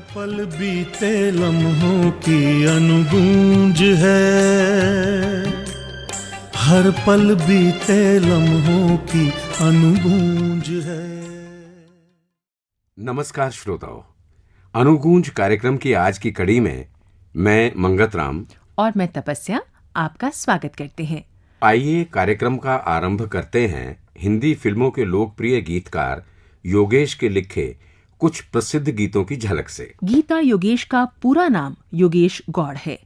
पल बीते लम्हों की अनुगूंज है, हर पल बीते लम्हों की अनुगूंज है। नमस्कार श्रोताओं, अनुगूंज कार्यक्रम की आज की कड़ी में मैं मंगत राम और मैं तपस्या आपका स्वागत करते हैं। आइए कार्यक्रम का आरंभ करते हैं हिंदी फिल्मों के लोकप्रिय गीतकार योगेश के लिखे कुछ प्रसिद्ध गीतों की झलक से। गीतकार योगेश का पूरा नाम योगेश गौड़ है।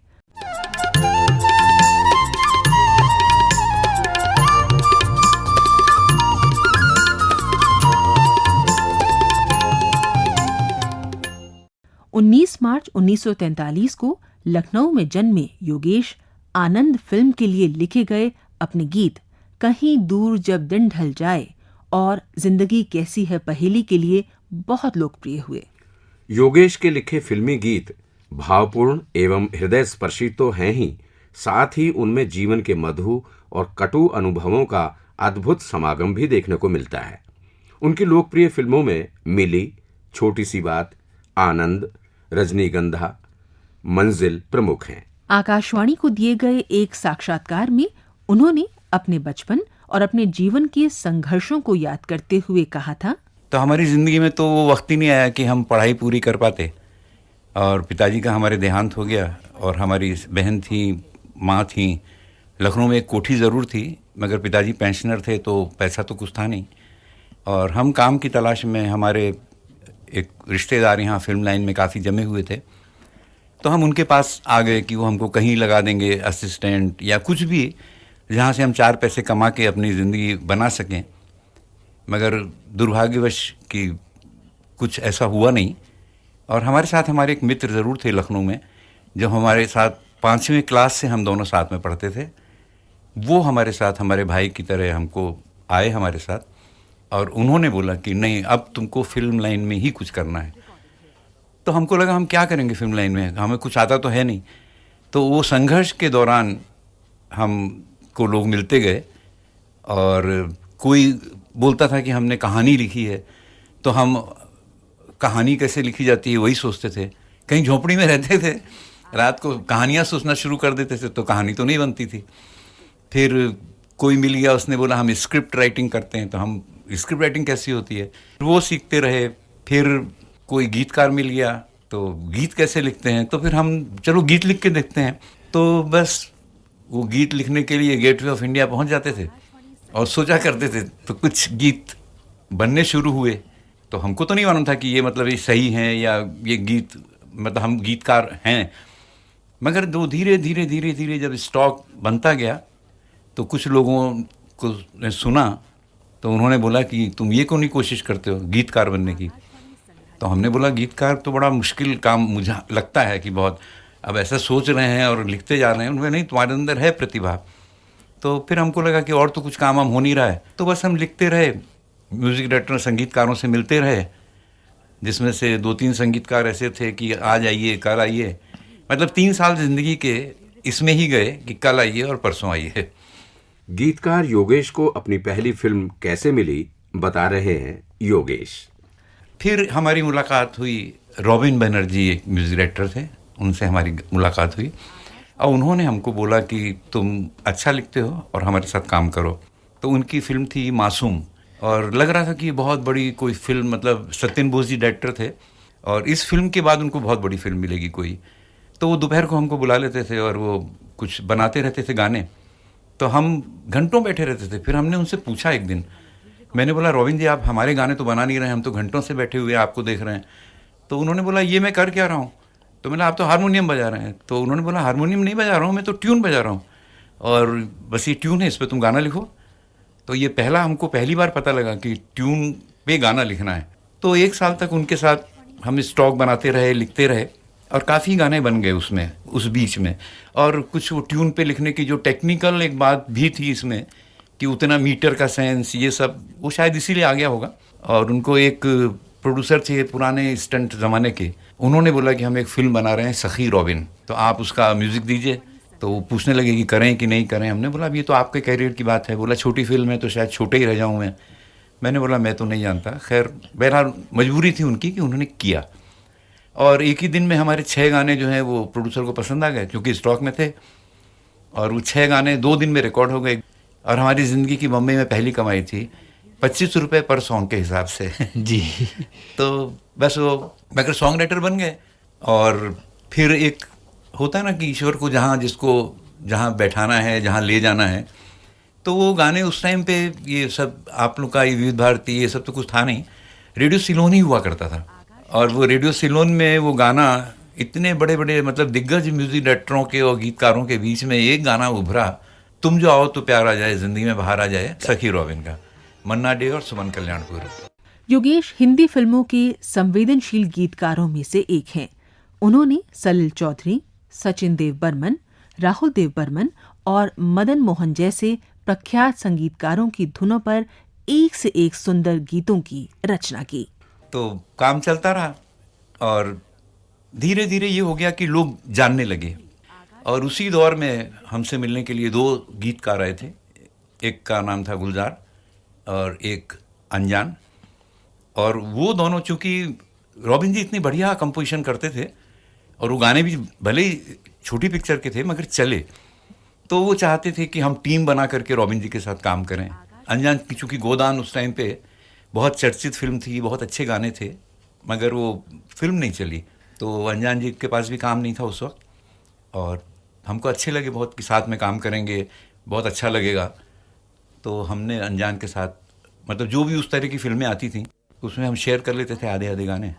मार्च 1943 को लखनऊ में जन्मे योगेश आनंद फिल्म के लिए लिखे गए अपने गीत कहीं दूर जब दिन ढल जाए और जिंदगी कैसी है पहेली के लिए बहुत लोकप्रिय हुए। योगेश के लिखे फिल्मी गीत भावपूर्ण एवं हृदय स्पर्शी तो हैं ही, साथ ही उनमें जीवन के मधु और कटु अनुभवों का अद्भुत समागम भी देखने को मिलता है। उनकी लोकप्रिय फिल्मों में मिली, छोटी सी बात, आनंद, रजनीगंधा, मंजिल प्रमुख हैं। आकाशवाणी को दिए गए एक साक्षात्कार में उन्होंने अपने बचपन और अपने जीवन के संघर्षों को याद करते हुए कहा था, तो हमारी ज़िंदगी में तो वो वक्त ही नहीं आया कि हम पढ़ाई पूरी कर पाते, और पिताजी का हमारे देहांत हो गया, और हमारी बहन थी, माँ थी। लखनऊ में एक कोठी ज़रूर थी, मगर पिताजी पेंशनर थे तो पैसा तो कुछ था नहीं, और हम काम की तलाश में, हमारे एक रिश्तेदार यहाँ फिल्म लाइन में काफ़ी जमे हुए थे, तो हम उनके पास आ गए कि वो हमको कहीं लगा देंगे, असिस्टेंट या कुछ भी, जहाँ से हम 4 पैसे कमा के अपनी ज़िंदगी बना सकें। मगर दुर्भाग्यवश कि कुछ ऐसा हुआ नहीं। और हमारे साथ हमारे एक मित्र ज़रूर थे लखनऊ में, जो हमारे साथ 5वीं क्लास से हम दोनों साथ में पढ़ते थे। वो हमारे साथ हमारे भाई की तरह हमको आए हमारे साथ, और उन्होंने बोला कि नहीं, अब तुमको फिल्म लाइन में ही कुछ करना है। तो हमको लगा हम क्या करेंगे फिल्म लाइन में, हमें कुछ आता तो है नहीं। तो वो संघर्ष के दौरान हमको लोग मिलते गए, और कोई बोलता था कि हमने कहानी लिखी है, तो हम कहानी कैसे लिखी जाती है वही सोचते थे। कहीं झोपड़ी में रहते थे, रात को कहानियाँ सोचना शुरू कर देते थे, तो कहानी तो नहीं बनती थी। फिर कोई मिल गया, उसने बोला हम स्क्रिप्ट राइटिंग करते हैं, तो हम स्क्रिप्ट राइटिंग कैसी होती है वो सीखते रहे। फिर कोई गीतकार मिल गया, तो गीत कैसे लिखते हैं, तो फिर हम चलो गीत लिख के देखते हैं। तो बस वो गीत लिखने के लिए गेटवे ऑफ इंडिया पहुँच जाते थे और सोचा करते थे, तो कुछ गीत बनने शुरू हुए। तो हमको तो नहीं मालूम था कि ये मतलब ये सही है या ये गीत मतलब हम गीतकार हैं। मगर दो धीरे धीरे धीरे धीरे जब स्टॉक बनता गया, तो कुछ लोगों को ने सुना, तो उन्होंने बोला कि तुम ये क्यों नहीं कोशिश करते हो गीतकार बनने की। तो हमने बोला गीतकार तो बड़ा मुश्किल काम मुझे लगता है कि बहुत, अब ऐसा सोच रहे हैं और लिखते जा रहे हैं। उन्होंने नहीं, तुम्हारे अंदर है प्रतिभा। तो फिर हमको लगा कि और तो कुछ काम हम हो नहीं रहा है, तो बस हम लिखते रहे, म्यूज़िक डायरेक्टर संगीतकारों से मिलते रहे, जिसमें से 2-3 संगीतकार ऐसे थे कि आज आइए, कल आइए। मतलब 3 साल ज़िंदगी के इसमें ही गए कि कल आइए और परसों आइए। गीतकार योगेश को अपनी पहली फिल्म कैसे मिली, बता रहे हैं योगेश। फिर हमारी मुलाकात हुई, रॉबिन बनर्जी एक म्यूज़िक डायरेक्टर थे, उनसे हमारी मुलाकात हुई, और उन्होंने हमको बोला कि तुम अच्छा लिखते हो और हमारे साथ काम करो। तो उनकी फ़िल्म थी मासूम, और लग रहा था कि बहुत बड़ी कोई फ़िल्म, मतलब सत्यन बोस जी डायरेक्टर थे, और इस फिल्म के बाद उनको बहुत बड़ी फिल्म मिलेगी कोई। तो वो दोपहर को हमको बुला लेते थे और वो कुछ बनाते रहते थे गाने, तो हम घंटों बैठे रहते थे। फिर हमने उनसे पूछा एक दिन, मैंने बोला रॉबिन जी आप हमारे गाने तो बना नहीं रहे, हम तो घंटों से बैठे हुए आपको देख रहे हैं। तो उन्होंने बोला ये मैं कर क्या रहा हूँ। तो मैंने आप तो हारमोनियम बजा रहे हैं। तो उन्होंने बोला हारमोनियम नहीं बजा रहा हूँ, मैं तो ट्यून बजा रहा हूँ, और बस ये ट्यून है, इस पर तुम गाना लिखो। तो ये हमको पहली बार पता लगा कि ट्यून पे गाना लिखना है। तो 1 साल तक उनके साथ हम स्टॉक बनाते रहे, लिखते रहे, और काफ़ी गाने बन गए उसमें, उस बीच में। और कुछ वो ट्यून पे लिखने की जो टेक्निकल एक बात भी थी इसमें, कि उतना मीटर का सेंस, ये सब वो शायद इसीलिए आ गया होगा। और उनको एक प्रोड्यूसर थे पुराने स्टंट ज़माने के, उन्होंने बोला कि हम एक फ़िल्म बना रहे हैं सखी रॉबिन, तो आप उसका म्यूज़िक दीजिए। तो वो पूछने लगे कि करें कि नहीं करें। हमने बोला अब ये तो आपके कैरियर की बात है। बोला छोटी फिल्म है तो शायद छोटे ही रह जाऊँ मैं। मैंने बोला मैं तो नहीं जानता। खैर बहरहाल मजबूरी थी उनकी कि उन्होंने किया। और एक ही दिन में हमारे 6 गाने जो हैं वो प्रोड्यूसर को पसंद आ गए, क्योंकि स्टॉक में थे, और वो 6 गाने 2 दिन में रिकॉर्ड हो गए। और हमारी ज़िंदगी की बम्बई में पहली कमाई थी 25 रुपये पर सॉन्ग के हिसाब से। जी। तो बस वो मगर सॉन्ग राइटर बन गए। और फिर एक होता है ना कि ईश्वर को जिसको जहाँ बैठाना है, जहाँ ले जाना है, तो वो गाने उस टाइम पे ये सब आप लोग का विविध भारती ये सब तो कुछ था नहीं, रेडियो सिलोन ही हुआ करता था। और वो रेडियो सिलोन में वो गाना इतने बड़े बड़े मतलब दिग्गज म्यूजिक डायरेक्टरों के और गीतकारों के बीच में एक गाना उभरा, तुम जो आओ तो प्यार आ जाए, जिंदगी में बाहर आ जाए, सखी रॉबिन का, मन्ना डे और सुमन कल्याणपुर। योगेश हिंदी फिल्मों के संवेदनशील गीतकारों में से एक हैं। उन्होंने सलिल चौधरी, सचिन देव बर्मन, राहुल देव बर्मन और मदन मोहन जैसे प्रख्यात संगीतकारों की धुनों पर एक से एक सुंदर गीतों की रचना की। तो काम चलता रहा और धीरे धीरे ये हो गया कि लोग जानने लगे। और उसी दौर में हमसे मिलने के लिए 2 गीतकार आए थे, एक का नाम था गुलजार और एक अनजान। और वो दोनों, चूँकि रॉबिन जी इतनी बढ़िया कंपोजिशन करते थे और वो गाने भी भले ही छोटी पिक्चर के थे मगर चले, तो वो चाहते थे कि हम टीम बना करके रॉबिन जी के साथ काम करें। अनजान की चूँकि गोदान उस टाइम पे बहुत चर्चित फिल्म थी, बहुत अच्छे गाने थे, मगर वो फिल्म नहीं चली, तो अनजान जी के पास भी काम नहीं था उस वक्त। और हमको अच्छे लगे बहुत कि साथ में काम करेंगे, बहुत अच्छा लगेगा। तो हमने अनजान के साथ मतलब जो भी उस तरह की फिल्में आती थी उसमें हम शेयर कर लेते थे आधे आधे गाने।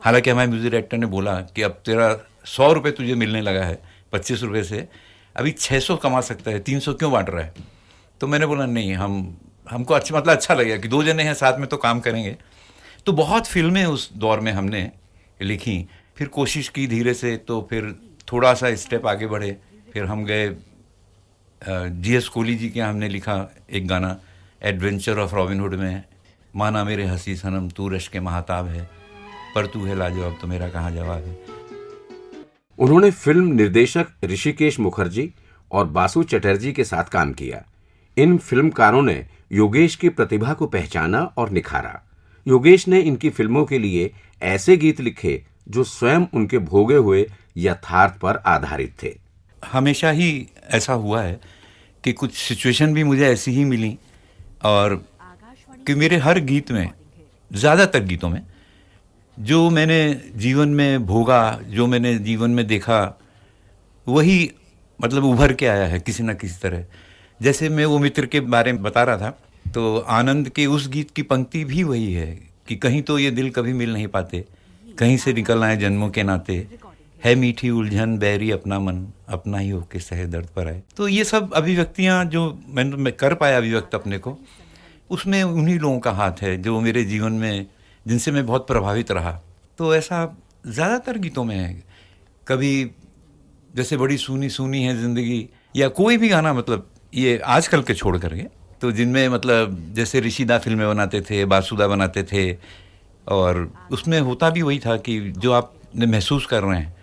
हालांकि हमारे म्यूजिक डायरेक्टर ने बोला कि अब तेरा 100 रुपये तुझे मिलने लगा है 25 रुपये से, अभी 600 कमा सकता है, 300 क्यों बांट रहा है। तो मैंने बोला नहीं, हमको अच्छा लगेगा कि 2 जने हैं साथ में तो काम करेंगे। तो बहुत फिल्में उस दौर में हमने लिखी। फिर कोशिश की धीरे से, तो फिर थोड़ा सा स्टेप आगे बढ़े। फिर हम गए GS कोहली जी के, हमने लिखा एक गाना एडवेंचर ऑफ रॉबिन हुड में, माना मेरे हंसी सनम तू रश के महाताब है, पर तू है लाजवाब तो मेरा कहाँ जवाब है। उन्होंने फिल्म निर्देशक ऋषिकेश मुखर्जी और बासु चटर्जी के साथ काम किया। इन फिल्मकारों ने योगेश की प्रतिभा को पहचाना और निखारा। योगेश ने इनकी फिल्मों के लिए ऐसे गीत लिखे जो स्वयं उनके भोगे हुए यथार्थ पर आधारित थे। हमेशा ही ऐसा हुआ है कि कुछ सिचुएशन भी मुझे ऐसी ही मिली, और कि मेरे हर गीत में, ज़्यादातर गीतों में, जो मैंने जीवन में भोगा, जो मैंने जीवन में देखा, वही मतलब उभर के आया है किसी न किसी तरह। जैसे मैं वो मित्र के बारे में बता रहा था, तो आनंद के उस गीत की पंक्ति भी वही है कि कहीं तो ये दिल कभी मिल नहीं पाते, कहीं से निकल आए जन्मों के नाते, है मीठी उलझन बैरी अपना मन, अपना ही होके सहे दर्द पर आए। तो ये सब अभिव्यक्तियाँ जो मैं कर पाया अभिव्यक्त अपने को, उसमें उन्हीं लोगों का हाथ है जो मेरे जीवन में, जिनसे मैं बहुत प्रभावित रहा। तो ऐसा ज़्यादातर गीतों में है। कभी जैसे बड़ी सूनी सूनी है ज़िंदगी, या कोई भी गाना, मतलब ये आजकल के छोड़ करके, तो जिनमें मतलब जैसे ऋषिदा फिल्में बनाते थे, बासुदा बनाते थे, और उसमें होता भी वही था कि जो आपने महसूस कर रहे हैं,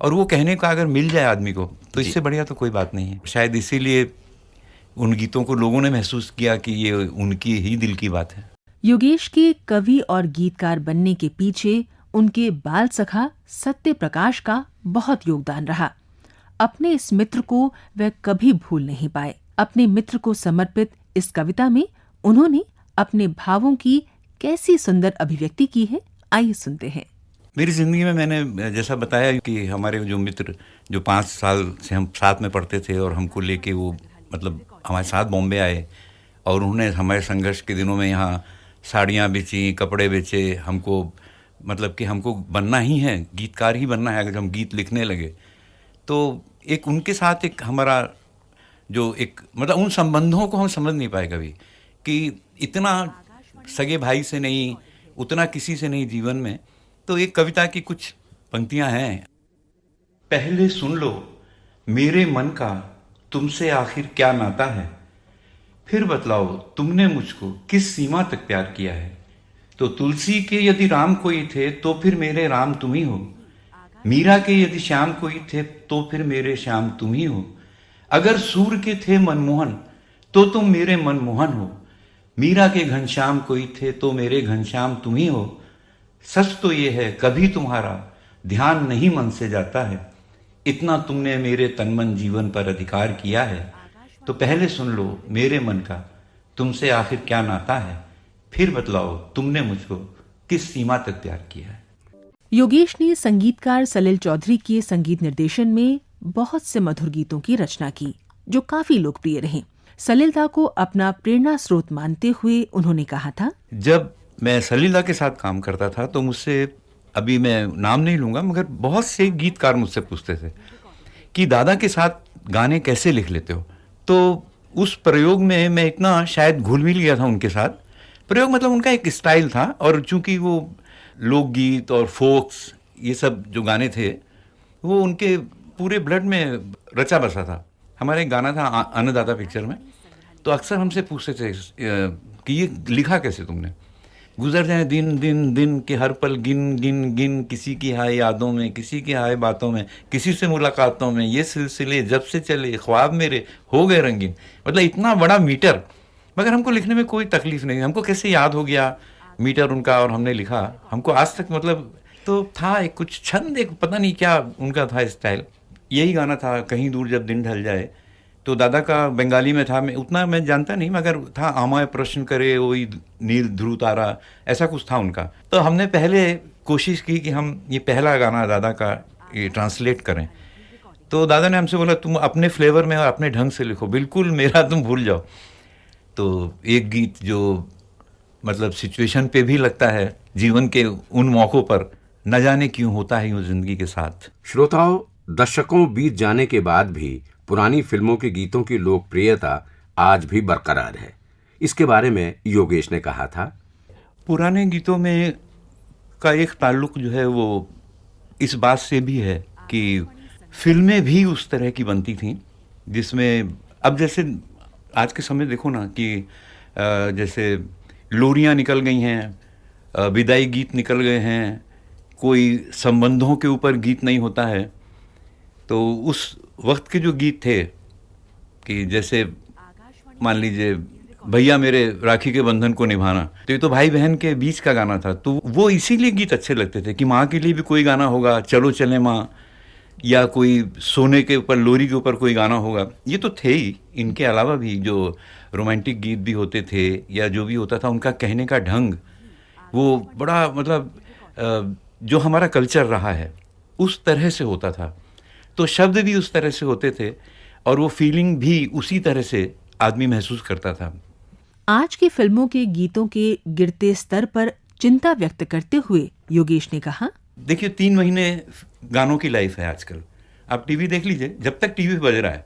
और वो कहने का अगर मिल जाए आदमी को, तो इससे बढ़िया तो कोई बात नहीं है। शायद इसीलिए उन गीतों को लोगों ने महसूस किया कि ये उनकी ही दिल की बात है। योगेश के कवि और गीतकार बनने के पीछे उनके बाल सखा सत्य प्रकाश का बहुत योगदान रहा। अपने इस मित्र को वह कभी भूल नहीं पाए। अपने मित्र को समर्पित इस कविता में उन्होंने अपने भावों की कैसी सुंदर अभिव्यक्ति की है, आइए सुनते हैं। मेरी ज़िंदगी में मैंने जैसा बताया कि हमारे जो मित्र जो 5 साल से हम साथ में पढ़ते थे, और हमको लेके वो मतलब हमारे साथ बॉम्बे आए, और उन्होंने हमारे संघर्ष के दिनों में यहाँ साड़ियाँ बेची, कपड़े बेचे, हमको मतलब कि हमको बनना ही है, गीतकार ही बनना है। अगर हम गीत लिखने लगे तो एक उनके साथ एक हमारा जो एक मतलब उन संबंधों को हम समझ नहीं पाए कभी, कि इतना सगे भाई से नहीं, उतना किसी से नहीं जीवन में। तो एक कविता की कुछ पंक्तियां हैं। पहले सुन लो मेरे मन का तुमसे आखिर क्या नाता है, फिर बतलाओ तुमने मुझको किस सीमा तक प्यार किया है। तो तुलसी के यदि राम कोई थे तो फिर मेरे राम तुम ही हो, मीरा के यदि श्याम कोई थे तो फिर मेरे श्याम तुम ही हो, अगर सूर्य के थे मनमोहन तो तुम मेरे मनमोहन हो, मीरा के घनश्याम कोई थे तो मेरे घनश्याम तुम ही हो। सच तो ये है कभी तुम्हारा ध्यान नहीं मन से जाता है, इतना तुमने मेरे तन मन जीवन पर अधिकार किया है, तो पहले सुन लो मेरे मन का तुमसे आखिर क्या नाता है, फिर बतलाओ तुमने मुझको किस सीमा तक प्यार किया है। योगेश ने संगीतकार सलिल चौधरी के संगीत निर्देशन में बहुत से मधुर गीतों की रचना की जो काफी लोकप्रिय रहे। सलिलदा को अपना प्रेरणा स्रोत मानते हुए उन्होंने कहा था, जब मैं सलिलदा के साथ काम करता था तो मुझसे, अभी मैं नाम नहीं लूंगा, मगर बहुत से गीतकार मुझसे पूछते थे कि दादा के साथ गाने कैसे लिख लेते हो। तो उस प्रयोग में मैं इतना शायद घुल मिल गया था उनके साथ। प्रयोग मतलब उनका एक स्टाइल था, और चूंकि वो लोकगीत और फोक्स ये सब जो गाने थे वो उनके पूरे ब्लड में रचा बसा था। हमारा एक गाना था अन्नदाता पिक्चर में, तो अक्सर हमसे पूछते थे कि ये लिखा कैसे तुमने। गुजर जाए दिन दिन दिन के हर पल गिन गिन गिन, किसी की हाय यादों में, किसी की हाय बातों में, किसी से मुलाकातों में, ये सिलसिले जब से चले ख्वाब मेरे हो गए रंगीन। मतलब इतना बड़ा मीटर, मगर हमको लिखने में कोई तकलीफ नहीं। हमको कैसे याद हो गया मीटर उनका और हमने लिखा। हमको आज तक मतलब तो था एक कुछ छंद, एक पता नहीं क्या उनका था स्टाइल। यही गाना था कहीं दूर जब दिन ढल जाए, तो दादा का बंगाली में था, मैं उतना मैं जानता नहीं, मगर था आमाय प्रश्न करे वही नील ध्रुव तारा, ऐसा कुछ था उनका। तो हमने पहले कोशिश की कि हम ये पहला गाना दादा का ये ट्रांसलेट करें। तो दादा ने हमसे बोला तुम अपने फ्लेवर में और अपने ढंग से लिखो, बिल्कुल मेरा तुम भूल जाओ। तो एक गीत जो मतलब सिचुएशन पे भी लगता है, जीवन के उन मौक़ों पर, न जाने क्यों होता है यूं जिंदगी के साथ। श्रोताओं, दशकों बीत जाने के बाद भी पुरानी फिल्मों के गीतों की लोकप्रियता आज भी बरकरार है। इसके बारे में योगेश ने कहा था, पुराने गीतों में का एक ताल्लुक जो है वो इस बात से भी है कि फिल्में भी उस तरह की बनती थीं जिसमें, अब जैसे आज के समय देखो ना कि जैसे लोरियां निकल गई हैं, विदाई गीत निकल गए हैं, कोई संबंधों के ऊपर गीत नहीं होता है। तो उस वक्त के जो गीत थे कि जैसे मान लीजिए भैया मेरे राखी के बंधन को निभाना, तो ये तो भाई बहन के बीच का गाना था, तो वो इसीलिए गीत अच्छे लगते थे कि माँ के लिए भी कोई गाना होगा, चलो चले माँ, या कोई सोने के ऊपर, लोरी के ऊपर कोई गाना होगा। ये तो थे ही, इनके अलावा भी जो रोमांटिक गीत भी होते थे या जो भी होता था, उनका कहने का ढंग वो बड़ा मतलब जो हमारा कल्चर रहा है उस तरह से होता था। तो शब्द भी उस तरह से होते थे और वो फीलिंग भी उसी तरह से आदमी महसूस करता था। आज की फिल्मों के गीतों के गिरते स्तर पर चिंता व्यक्त करते हुए योगेश ने कहा, देखिए 3 महीने गानों की लाइफ है आजकल। आप टीवी देख लीजिए, जब तक टीवी बज रहा है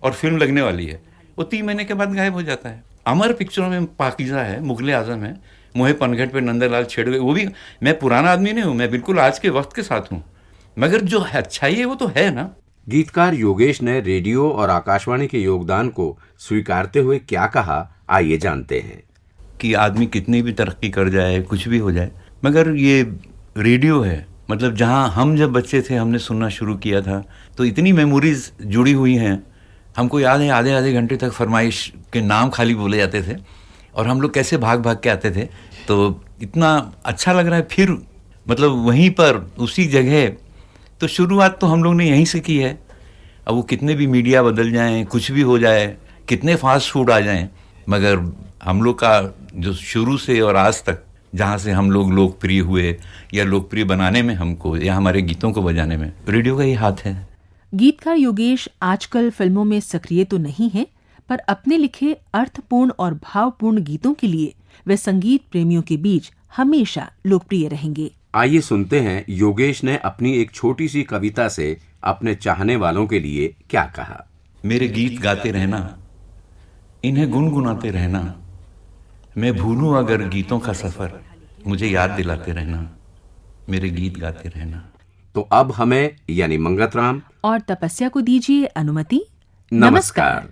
और फिल्म लगने वाली है वो 3 महीने के बाद गायब हो जाता है। अमर पिक्चरों में पाकीज़ा है, मुगले आजम है, मोहे पनघट पे नंदलाल छेड़ गए, वो भी, मैं पुराना आदमी नहीं हूँ, मैं बिल्कुल आज के वक्त के साथ हूँ, मगर जो अच्छाई है वो तो है ना। गीतकार योगेश ने रेडियो और आकाशवाणी के योगदान को स्वीकारते हुए क्या कहा, आइए जानते हैं। कि आदमी कितनी भी तरक्की कर जाए, कुछ भी हो जाए, मगर ये रेडियो है, मतलब जहाँ हम जब बच्चे थे हमने सुनना शुरू किया था, तो इतनी मेमोरीज जुड़ी हुई हैं। हमको याद है आधे आधे घंटे तक फरमाइश के नाम खाली बोले जाते थे और हम लोग कैसे भाग भाग के आते थे। तो इतना अच्छा लग रहा है फिर, मतलब वहीं पर उसी जगह। तो शुरुआत तो हम लोग ने यहीं से की है। अब वो कितने भी मीडिया बदल जाएं, कुछ भी हो जाए, कितने फास्ट फूड आ जाएं, मगर हम लोग का जो शुरू से और आज तक जहाँ से हम लोग लोकप्रिय हुए या लोकप्रिय बनाने में हमको, या हमारे गीतों को बजाने में, रेडियो का ही हाथ है। गीतकार योगेश आजकल फिल्मों में सक्रिय तो नहीं है, पर अपने लिखे अर्थपूर्ण और भावपूर्ण गीतों के लिए वे संगीत प्रेमियों के बीच हमेशा लोकप्रिय रहेंगे। आइए सुनते हैं योगेश ने अपनी एक छोटी सी कविता से अपने चाहने वालों के लिए क्या कहा। मेरे गीत गाते रहना, इन्हें गुनगुनाते रहना, मैं भूलूं अगर गीतों का सफर, मुझे याद दिलाते रहना, मेरे गीत गाते रहना। तो अब हमें यानी मंगत राम और तपस्या को दीजिए अनुमति। नमस्कार।